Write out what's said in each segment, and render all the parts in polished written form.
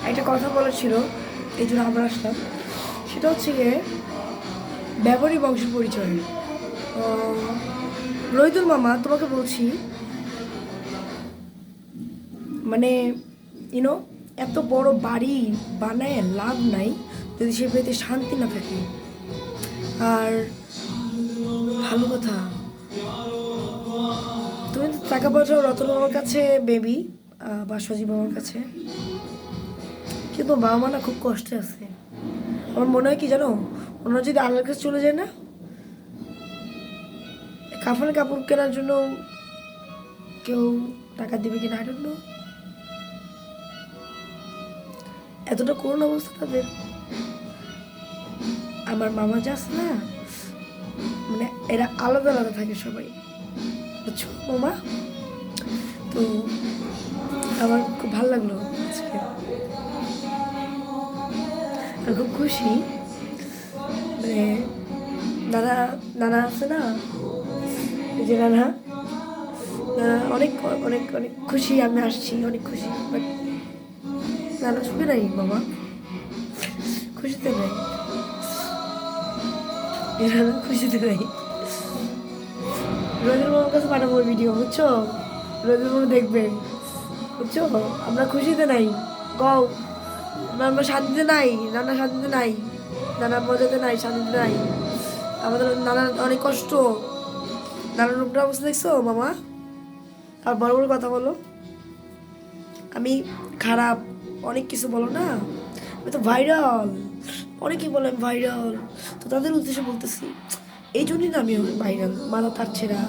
একটা কথা বলার ছিল, এই জন্য আমরা আসলাম। সেটা হচ্ছে গিয়ে ব্যবহারিক বংশ পরিচয়। রহিদুল মামা, তোমাকে বলছি, মানে ইউনো এত বড় বাড়ি বানায় লাভ নাই যদি সে বাড়িতে শান্তি না থাকে। আর ভালো কথা, তুমি তো টাকা পয়সা রতন বাবার কাছে বেবি বা সজীব বাবার কাছে, কিন্তু বাবা মা না খুব কষ্টে আছে। আমার মনে হয় কি জানো, ওনারা যদি আল্লাহর কাছে চলে যায় না, কাফনের কাপড় কেনার জন্য কেউ টাকা দিবে কিনা আই ডোন্ট নো। এতটা করুণ অবস্থা তাদের। আমার মামা যা আছে না, মানে এরা আলাদা আলাদা থাকে সবাই, বুঝছো মামা? তো আমার খুব ভালো লাগলো আজকে, আমি খুব খুশি। মানে নানা নানা আছে না, এই যে নানা, নানা অনেক অনেক অনেক খুশি আমি আসছি, অনেক খুশি। বাট নানা শুনে নাই বাবা, খুশিতে নাই, নানা খুশিতে নাই। রোদের মামার কাছে পাঠাবো ভিডিও, বুঝছো? রোদের মামা দেখবে, বুঝছো? আমরা খুশিতে নাই, কও আমরা শান্তিতে নাই, নানা শান্তিতে নাই, নানা মজাতে নাই, শান্তিতে নাই। আমাদের নানার অনেক কষ্ট। নানার রূপটা অবস্থা দেখছো মামা? আর বড় বড় কথা বলো, আমি খারাপ অনেক কিছু বলো না, আমি তো ভাইরাল, অনেকেই বলে আমি ভাইরাল। তো তাদের উদ্দেশ্যে বলতেছি, এই জন্যই না আমি ভাইরাল, মাথা তার ছেঁড়া।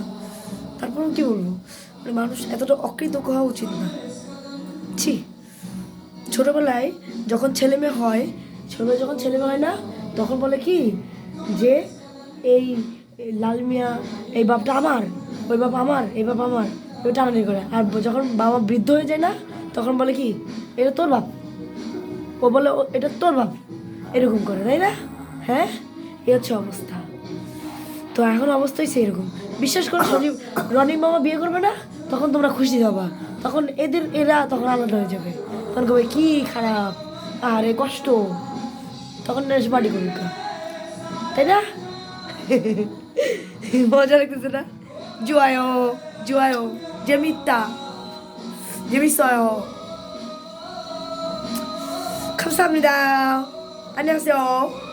তারপরেও কি বলবো, মানে মানুষ এতটা অকৃতজ্ঞ হওয়া উচিত না। ছি, ছোটবেলায় যখন ছেলে মেয়ে হয়, ছোটবেলায় যখন ছেলে মেয়ে হয় না, তখন বলে কি যে এই এই লাল মিয়া, এই বাপটা আমার, ওই বাপ আমার, এই বাপ আমার, ওই টানানি করে। আর যখন বাবা বৃদ্ধ হয়ে যায় না, তখন বলে কি এটা তোর বাপ, ও বলে এটা তোর বাপ, এরকম করে, তাই না? হ্যাঁ, এই হচ্ছে অবস্থা। তো এখন অবস্থা হচ্ছে এরকম। বিশ্বাস করো, সজীব রনির মামা বিয়ে করবে না, তখন তোমরা খুশি হবা, তখন এরা তখন আলাদা হয়ে যাবে, তখন কবে কি খারাপ, আরে কষ্ট, তখন নেক্সট বাড়ি করুক, তাই না? মজা লাগতেছে না? জুয়ায় জুয়ায় যে মিথ্যা, যে মিশয় 감사합니다. 안녕하세요.